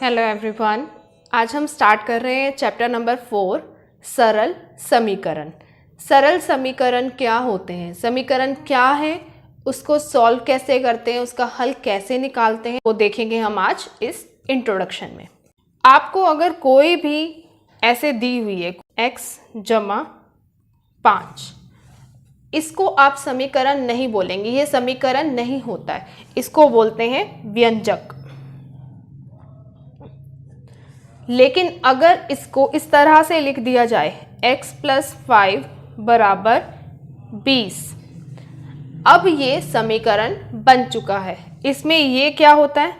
Hello everyone, आज हम start कर रहे हैं चैप्टर नंबर 4 सरल समीकरण। सरल समीकरण क्या होते हैं, समीकरण क्या है, उसको सॉल्व कैसे करते हैं, उसका हल कैसे निकालते हैं, वो देखेंगे हम आज इस इंट्रोडक्शन में। आपको अगर कोई भी ऐसे दी हुई है x जमा 5, इसको आप समीकरण नहीं बोलेंगे, ये समीकरण नहीं होता है, इसको बोलते हैं व्यंजक। लेकिन अगर इसको इस तरह से लिख दिया जाए x + 5 = 20, अब ये समीकरण बन चुका है। इसमें ये क्या होता है,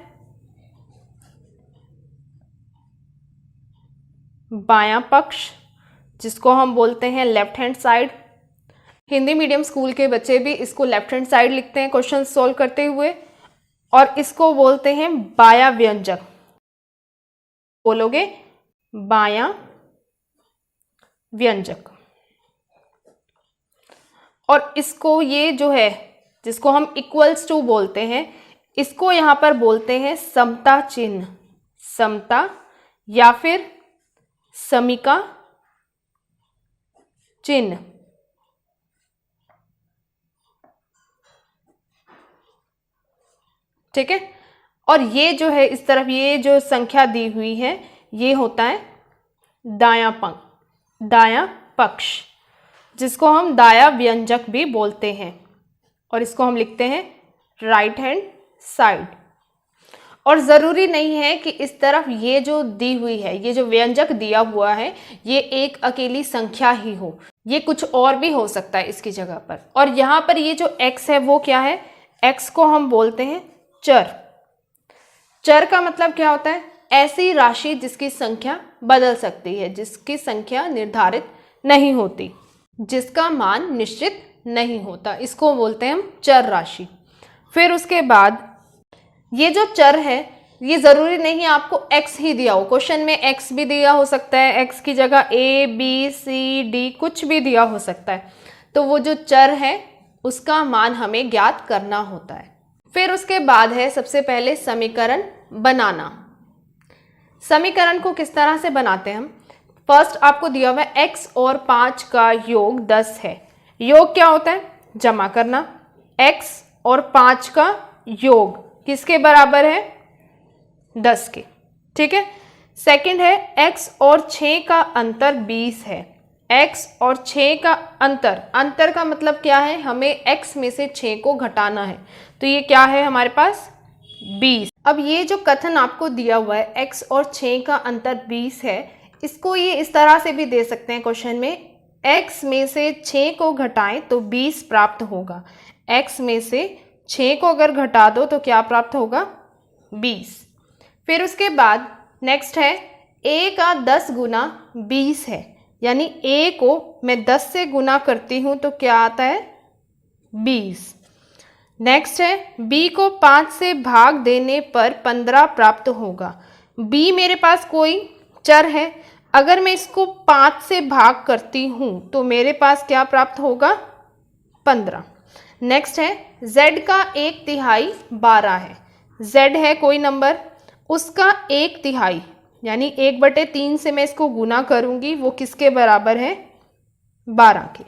बायां पक्ष, जिसको हम बोलते हैं left hand side. Hindi medium school के बच्चे भी इसको लेफ्ट हैंड साइड लिखते हैं क्वेश्चन सॉल्व करते हुए, और इसको बोलते हैं बायां व्यंजक। बोलोगे बायां व्यंजक। और इसको ये जो है, जिसको हम इक्वल्स टू बोलते हैं, इसको यहां पर बोलते हैं समता चिन्ह, समता या फिर समीका चिन्ह। ठीक है। और ये जो है इस तरफ, ये जो संख्या दी हुई है, ये होता है दायां पक्ष, जिसको हम दायां व्यंजक भी बोलते हैं, और इसको हम लिखते हैं राइट हैंड साइड। और ज़रूरी नहीं है कि इस तरफ ये जो दी हुई है, ये जो व्यंजक दिया हुआ है, ये एक अकेली संख्या ही हो, ये कुछ और भी हो सकता है इसकी जगह पर। और यहाँ पर ये जो x है वो क्या है, x को हम बोलते हैं चर। चर का मतलब क्या होता है, ऐसी राशि जिसकी संख्या बदल सकती है, जिसकी संख्या निर्धारित नहीं होती, जिसका मान निश्चित नहीं होता, इसको बोलते हैं हम चर राशि। फिर उसके बाद ये जो चर है, ये जरूरी नहीं आपको x ही दिया हो, क्वेश्चन में x भी दिया हो सकता है, x की जगह a b c d कुछ भी दिया हो सकता है। तो वो जो चर है उसका मान हमें ज्ञात करना होता है। फिर उसके बाद है सबसे पहले समीकरण बनाना। समीकरण को किस तरह से बनाते हैं हम, फर्स्ट आपको दिया हुआ है x और 5 का योग 10 है। योग क्या होता है, जमा करना। x और 5 का योग किसके बराबर है, 10 के। ठीक है। सेकंड है x और 6 का अंतर 20 है। x और 6 का अंतर का मतलब क्या है, हमें x में से 6 को घटाना है, तो ये क्या है हमारे पास 20। अब ये जो कथन आपको दिया हुआ है x और 6 का अंतर 20 है, इसको ये इस तरह से भी दे सकते हैं क्वेश्चन में, x में से 6 को घटाएं तो 20 प्राप्त होगा। x में से 6 को अगर घटा दो तो क्या प्राप्त होगा, 20। फिर उसके बाद नेक्स्ट है a का 10 गुना 20 है, यानी a को मैं 10 से गुना करती हूँ तो क्या आता है 20। नेक्स्ट है b को 5 से भाग देने पर 15 प्राप्त होगा। b मेरे पास कोई चर है, अगर मैं इसको 5 से भाग करती हूँ तो मेरे पास क्या प्राप्त होगा, 15। नेक्स्ट है z का 1/3 12 है। z है कोई नंबर, उसका 1/3 यानी 1/3 से मैं इसको गुना करूंगी, वो किसके बराबर है, 12 के।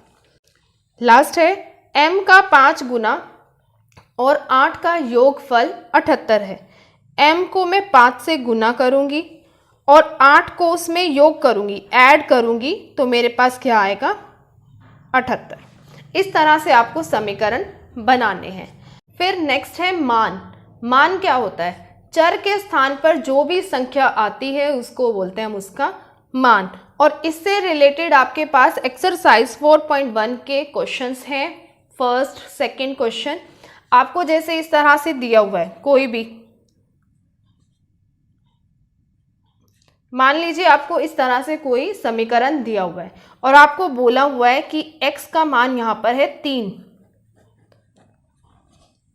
लास्ट है m का 5 गुना और 8 का योगफल 78 है। m को मैं 5 से गुना करूंगी और 8 को उसमें योग करूंगी, ऐड करूंगी, तो मेरे पास क्या आएगा, 78। इस तरह से आपको समीकरण बनाने हैं। फिर नेक्स्ट है मान। मान क्या होता है, चर के स्थान पर जो भी संख्या आती है उसको बोलते हैं हम उसका मान। और इससे रिलेटेड आपके पास एक्सरसाइज 4.1 के क्वेश्चंस हैं। फर्स्ट सेकंड क्वेश्चन आपको जैसे इस तरह से दिया हुआ है, कोई भी मान लीजिए आपको इस तरह से कोई समीकरण दिया हुआ है और आपको बोला हुआ है कि x का मान यहाँ पर है 3,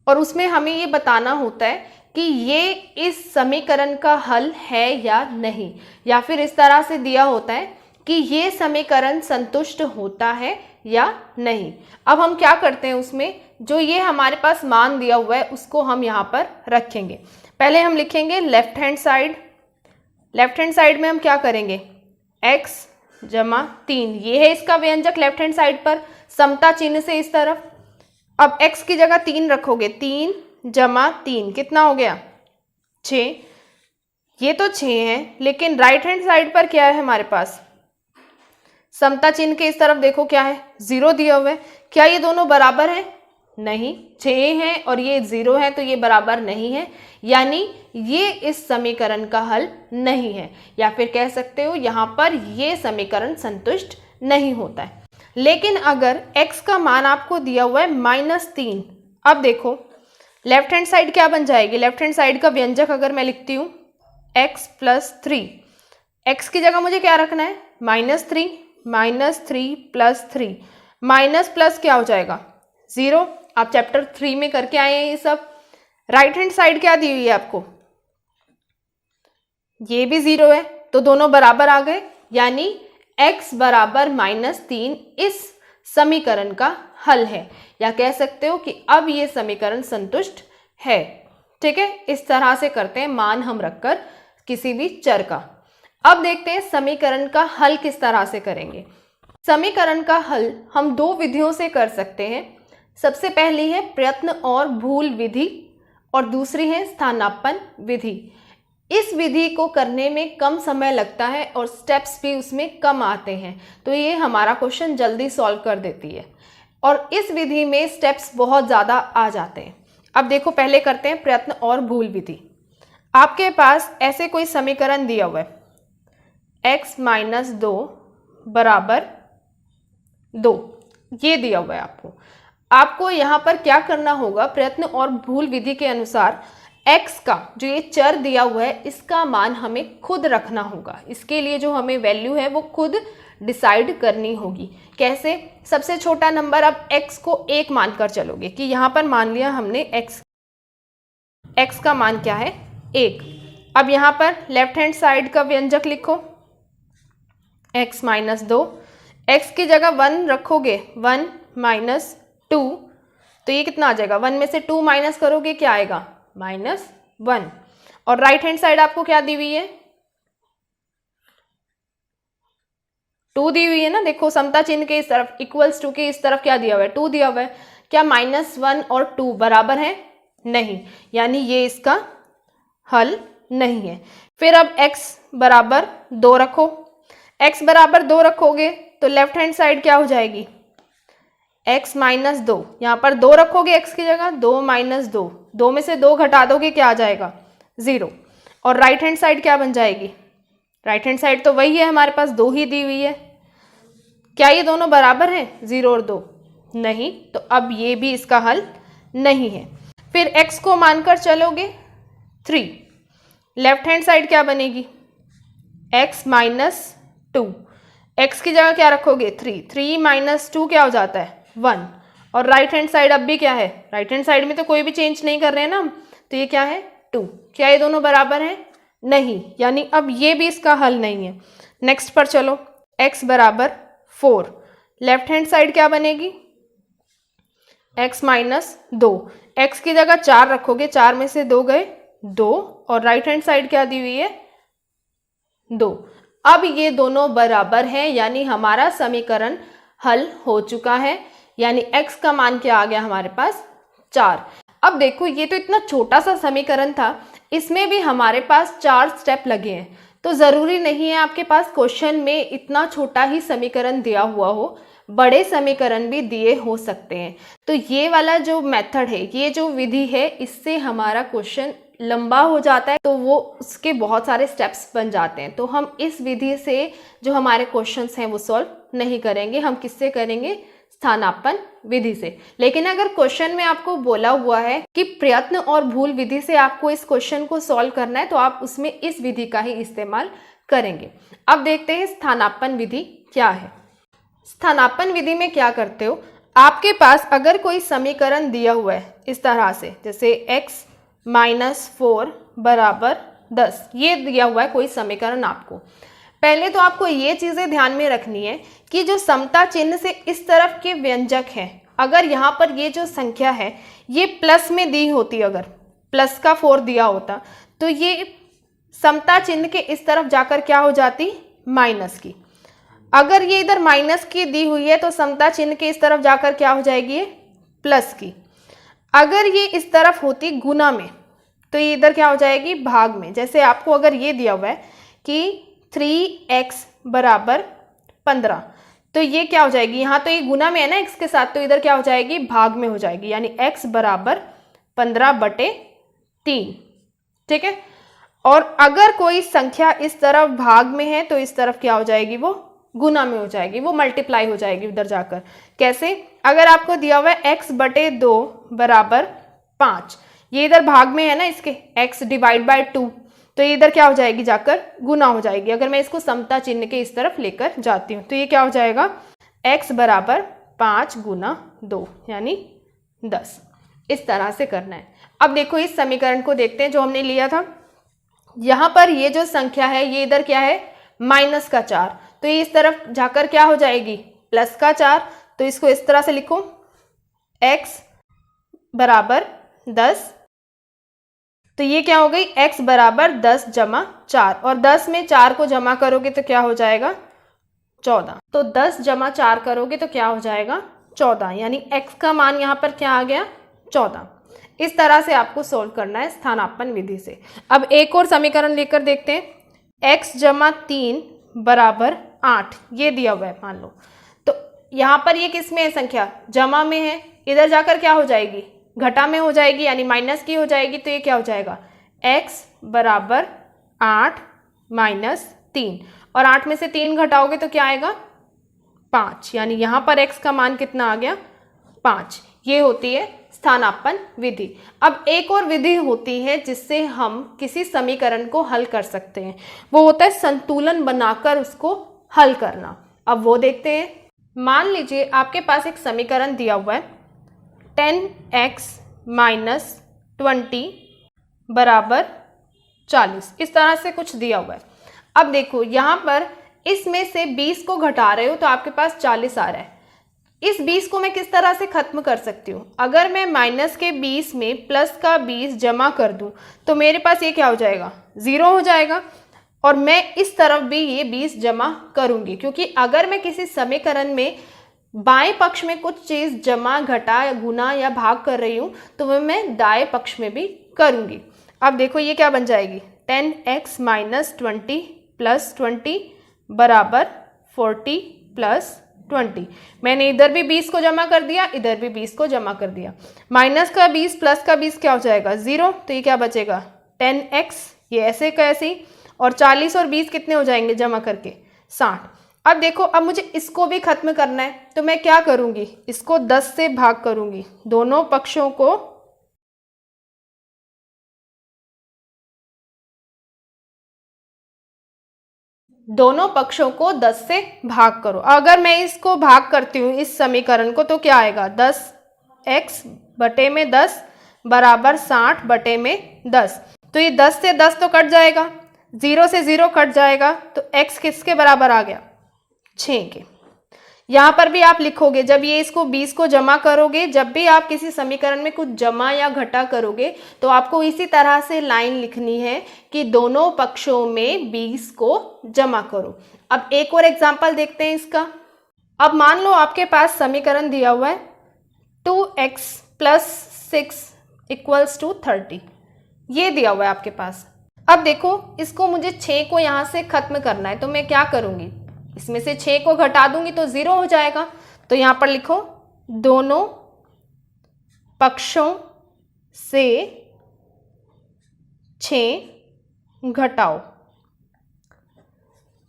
और उसमें हमें ये बताना होता है कि ये इस समीकरण का हल है या नहीं, या फिर इस तरह से दिया होता है कि ये समीकरण संतुष्ट होता है या नहीं। अब हम क्या करते हैं, उसमें जो ये हमारे पास मान दिया हुआ है उसको हम यहाँ पर रखेंगे। पहले हम लिखेंगे left hand side, left hand side में हम क्या करेंगे, x जमा 3, ये है इसका व्यंजक लेफ्ट हैंड साइड पर समता चिन्ह से इस तरफ। अब x की जगह 3 रखोगे, 3 जमा 3 कितना हो गया, 6। ये तो 6 है, लेकिन राइट हैंड साइड पर क्या है हमारे पास, समता चिन्ह के इस तरफ देखो क्या है, 0 दिया हुआ है। क्या ये दोनों बराबर हैं, नहीं, 6 है और ये 0 है, तो ये बराबर नहीं है, यानी ये इस समीकरण का हल नहीं है, या फिर कह सकते हो यहाँ पर ये समीकरण संतुष्ट नहीं होता है। लेकिन अगर x का मान आपको दिया हुआ है -3, अब देखो लेफ्ट हैंड साइड क्या बन जाएगी, लेफ्ट हैंड साइड का व्यंजक अगर मैं लिखती हूँ x + 3, x की जगह मुझे क्या रखना है, -3 + 3, माइनस प्लस क्या हो जाएगा, 0। आप चैप्टर 3 में करके आए हैं ये सब। राइट हैंड साइड क्या दी हुई है आपको, ये भी 0 है, तो दोनों बराबर आ गए, यानी x बराबर -3 इस समीकरण का हल है, या कह सकते हो कि अब ये समीकरण संतुष्ट है। ठीक है, इस तरह से करते हैं मान हम रखकर किसी भी चर का। अब देखते हैं समीकरण का हल किस तरह से करेंगे। समीकरण का हल हम 2 विधियों से कर सकते हैं। सबसे पहली है प्रयत्न और भूल विधि और दूसरी है स्थानापन्न विधि। इस विधि को करने में कम समय लगता है और स्टेप्स भी उसमें कम आते हैं, तो ये हमारा क्वेश्चन जल्दी सॉल्व कर देती है। और इस विधि में स्टेप्स बहुत ज़्यादा आ जाते हैं। अब देखो पहले करते हैं प्रयत्न और भूल विधि। आपके पास ऐसे कोई समीकरण दिया हुआ है, x - 2 बराबर 2, ये दिया हुआ है आपको यहाँ पर क्या करना होगा, प्रयत्न और भूल विधि के अनुसार x का जो ये चर दिया हुआ है इसका मान हमें खुद रखना होगा। इसके लिए जो हमें वैल्यू है वो खुद डिसाइड करनी होगी। कैसे, सबसे छोटा नंबर, अब x को 1 मानकर चलोगे कि यहाँ पर मान लिया हमने x का मान क्या है, 1। अब यहाँ पर लेफ्ट हैंड साइड का व्यंजक लिखो, x - 2, x की जगह 1 रखोगे, 1 - 2, तो ये कितना आ जाएगा, 1 में से 2 माइनस करोगे क्या आएगा, -1। और राइट हैंड साइड आपको क्या दी हुई है, 2 दी हुई है ना। देखो समता चिन्ह के इस तरफ इक्वल्स टू के इस तरफ क्या दिया हुआ है, 2 दिया हुआ है। क्या -1 और 2 बराबर है, नहीं, यानी ये इसका हल नहीं है। फिर अब x बराबर 2 रखो, x बराबर 2 रखोगे तो लेफ्ट हैंड साइड क्या हो जाएगी, x - 2, यहाँ पर 2 रखोगे x की जगह, 2 - 2, 2 में से 2 घटा दोगे क्या आ जाएगा, 0। और राइट हैंड साइड क्या बन जाएगी, राइट हैंड साइड तो वही है हमारे पास, 2 ही दी हुई है। क्या ये दोनों बराबर हैं, 0 और 2, नहीं, तो अब ये भी इसका हल नहीं है। फिर x को मानकर चलोगे 3, लेफ्ट हैंड साइड क्या बनेगी, x - 2, x की जगह क्या रखोगे, 3, 3 - 2 क्या हो जाता है, 1। और राइट हैंड साइड अब भी क्या है, राइट हैंड साइड में तो कोई भी चेंज नहीं कर रहे हैं ना हम, तो ये क्या है, 2। क्या ये दोनों बराबर हैं, नहीं, यानी अब ये भी इसका हल नहीं है। नेक्स्ट पर चलो, x बराबर 4, लेफ्ट हैंड साइड क्या बनेगी, x - 2, x की जगह 4 रखोगे, 4 में से 2 गए 2, और राइट हैंड साइड क्या दी हुई है, 2। अब ये दोनों बराबर हैं, यानी हमारा समीकरण हल हो चुका है, यानी x का मान क्या आ गया हमारे पास, 4। अब देखो ये तो इतना छोटा सा समीकरण था, इसमें भी हमारे पास 4 स्टेप लगे हैं, तो ज़रूरी नहीं है आपके पास क्वेश्चन में इतना छोटा ही समीकरण दिया हुआ हो, बड़े समीकरण भी दिए हो सकते हैं। तो ये वाला जो मेथड है, ये जो विधि है, इससे हमारा क्वेश्चन लंबा हो जाता है, तो वो उसके बहुत सारे स्टेप्स बन जाते हैं। तो हम इस विधि से जो हमारे क्वेश्चंस हैं वो सॉल्व नहीं करेंगे, हम किससे करेंगे, स्थानापन्न विधि से। लेकिन अगर क्वेश्चन में आपको बोला हुआ है कि प्रयत्न और भूल विधि से आपको इस क्वेश्चन को सॉल्व करना है, तो आप उसमें इस विधि का ही इस्तेमाल करेंगे। अब देखते हैं स्थानापन्न विधि क्या है। स्थानापन्न विधि में क्या करते हो, आपके पास अगर कोई समीकरण दिया हुआ है इस तरह से, जैसे x - 4 बराबर 10, ये दिया हुआ है कोई समीकरण आपको, पहले तो आपको ये चीज़ें ध्यान में रखनी है कि जो समता चिन्ह से इस तरफ के व्यंजक हैं, अगर यहाँ पर ये जो संख्या है ये प्लस में दी होती, अगर प्लस का 4 दिया होता, तो ये समता चिन्ह के इस तरफ जाकर क्या हो जाती, माइनस की। अगर ये इधर माइनस की दी हुई है तो समता चिन्ह के इस तरफ जाकर क्या हो जाएगी, ये प्लस की। अगर ये इस तरफ होती गुना में तो ये इधर क्या हो जाएगी, भाग में। जैसे आपको अगर ये दिया हुआ है कि 3x बराबर 15, तो ये क्या हो जाएगी, यहाँ तो ये गुना में है ना x के साथ, तो इधर क्या हो जाएगी, भाग में हो जाएगी, यानी x बराबर 15/3। ठीक है। और अगर कोई संख्या इस तरफ भाग में है तो इस तरफ क्या हो जाएगी, वो गुना में हो जाएगी, वो मल्टीप्लाई हो जाएगी उधर जाकर। कैसे, अगर आपको दिया हुआ है x/2 बराबर 5, ये इधर भाग में है ना इसके, x डिवाइड बाय 2, तो ये इधर क्या हो जाएगी, जाकर गुना हो जाएगी। अगर मैं इसको समता चिन्ह के इस तरफ लेकर जाती हूँ तो ये क्या हो जाएगा, x बराबर 5 गुना 2 यानी 10। इस तरह से करना है। अब देखो इस समीकरण को देखते हैं जो हमने लिया था। यहाँ पर ये जो संख्या है ये इधर क्या है, -4, तो ये इस तरफ जाकर क्या हो जाएगी, +4। तो इसको इस तरह से लिखो, x बराबर 10, तो ये क्या हो गई, x बराबर 10 जमा 4, और 10 में 4 को जमा करोगे तो क्या हो जाएगा, 14। तो 10 जमा 4 करोगे तो क्या हो जाएगा, 14, यानी x का मान यहाँ पर क्या आ गया, 14। इस तरह से आपको सोल्व करना है स्थानापन्न विधि से। अब एक और समीकरण लेकर देखते हैं। x जमा 3 बराबर 8 ये दिया हुआ है मान लो, तो यहाँ पर ये किस में है, संख्या जमा में है, इधर जाकर क्या हो जाएगी, घटा में हो जाएगी, यानी माइनस की हो जाएगी। तो ये क्या हो जाएगा, x बराबर 8 - 3, और 8 में से 3 घटाओगे तो क्या आएगा, 5, यानी यहाँ पर x का मान कितना आ गया, 5। ये होती है स्थानापन्न विधि। अब एक और विधि होती है जिससे हम किसी समीकरण को हल कर सकते हैं, वो होता है संतुलन बनाकर उसको हल करना। अब वो देखते हैं। मान लीजिए आपके पास एक समीकरण दिया हुआ है 10x - 20 बराबर 40, इस तरह से कुछ दिया हुआ है। अब देखो यहाँ पर इसमें से 20 को घटा रहे हो तो आपके पास 40 आ रहा है। इस 20 को मैं किस तरह से खत्म कर सकती हूँ, अगर मैं माइनस के 20 में प्लस का 20 जमा कर दूँ तो मेरे पास ये क्या हो जाएगा, 0 हो जाएगा। और मैं इस तरफ भी ये 20 जमा करूँगी, क्योंकि अगर मैं किसी समीकरण में बाएं पक्ष में कुछ चीज़ जमा, घटा या गुना या भाग कर रही हूँ तो वह मैं दाएं पक्ष में भी करूँगी। अब देखो ये क्या बन जाएगी, 10x - 20 + 20 बराबर 40 + 20। मैंने इधर भी 20 को जमा कर दिया, इधर भी 20 को जमा कर दिया। माइनस का 20 प्लस का 20 क्या हो जाएगा, 0, तो ये क्या बचेगा, 10x, ये ऐसे का ऐसे ही, और 40 और 20 कितने हो जाएंगे जमा करके, 60। अब देखो, अब मुझे इसको भी खत्म करना है तो मैं क्या करूँगी, इसको 10 से भाग करूँगी, दोनों पक्षों को दोनों पक्षों को 10 से भाग करो। अगर मैं इसको भाग करती हूँ इस समीकरण को तो क्या आएगा, 10x/10 बराबर 60/10। तो ये 10 से 10 तो कट जाएगा, 0 से 0 कट जाएगा, तो x किसके बराबर आ गया, 6 के। यहाँ पर भी आप लिखोगे, जब ये इसको 20 को जमा करोगे, जब भी आप किसी समीकरण में कुछ जमा या घटा करोगे तो आपको इसी तरह से लाइन लिखनी है कि दोनों पक्षों में 20 को जमा करो। अब एक और एग्जांपल देखते हैं इसका। अब मान लो आपके पास समीकरण दिया हुआ है 2x + 6 = 30, ये दिया हुआ है आपके पास। अब देखो इसको मुझे 6 को यहाँ से खत्म करना है, तो मैं क्या करूँगी, इसमें से 6 को घटा दूंगी तो 0 हो जाएगा। तो यहाँ पर लिखो, दोनों पक्षों से 6 घटाओ।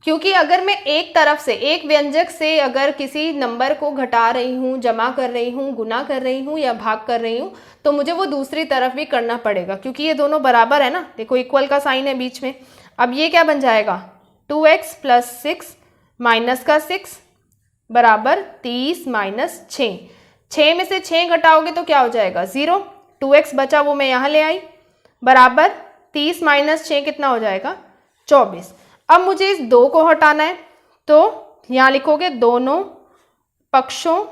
क्योंकि अगर मैं एक तरफ से, एक व्यंजक से अगर किसी नंबर को घटा रही हूँ, जमा कर रही हूँ, गुना कर रही हूँ या भाग कर रही हूँ, तो मुझे वो दूसरी तरफ भी करना पड़ेगा, क्योंकि ये दोनों बराबर है ना। देखो इक्वल का साइन है बीच में। अब ये क्या बन जाएगा, 2x + 6 माइनस का 6 बराबर 30 - 6। 6 में से 6 घटाओगे तो क्या हो जाएगा, 0। 2x बचा वो मैं यहाँ ले आई, बराबर 30 - 6 कितना हो जाएगा, 24। अब मुझे इस 2 को हटाना है, तो यहाँ लिखोगे दोनों पक्षों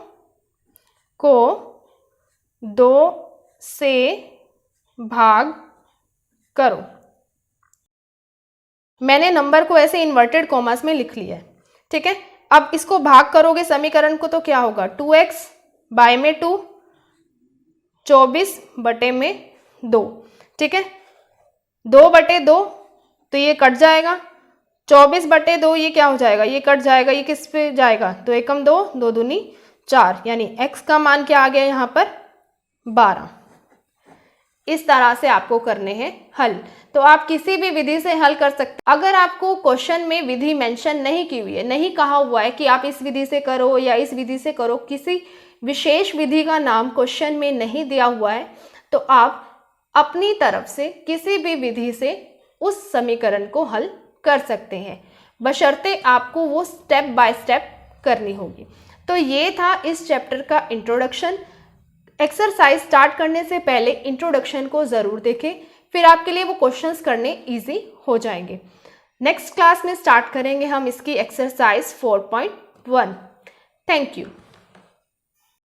को 2 से भाग करो। मैंने नंबर को ऐसे इन्वर्टेड कॉमास में लिख लिया है, ठीक है। अब इसको भाग करोगे समीकरण को तो क्या होगा, 2x बाय में 2, 24/2, ठीक है। 2/2 तो ये कट जाएगा, 24/2 ये क्या हो जाएगा, ये कट जाएगा, ये किस पे जाएगा, 2 एकम 2, 2 दूनी 4, यानी x का मान क्या आ गया यहाँ पर 12। इस तरह से आपको करने हैं हल। तो आप किसी भी विधि से हल कर सकते हैं। अगर आपको क्वेश्चन में विधि मेंशन नहीं की हुई है, नहीं कहा हुआ है कि आप इस विधि से करो या इस विधि से करो, किसी विशेष विधि का नाम क्वेश्चन में नहीं दिया हुआ है, तो आप अपनी तरफ से किसी भी विधि से उस समीकरण को हल कर सकते हैं, बशर्ते आपको वो स्टेप बाय स्टेप करनी होगी। तो ये था इस चैप्टर का इंट्रोडक्शन। एक्सरसाइज स्टार्ट करने से पहले इंट्रोडक्शन को ज़रूर देखें, फिर आपके लिए वो क्वेश्चंस करने इजी हो जाएंगे। नेक्स्ट क्लास में स्टार्ट करेंगे हम इसकी एक्सरसाइज 4.1। Thank you.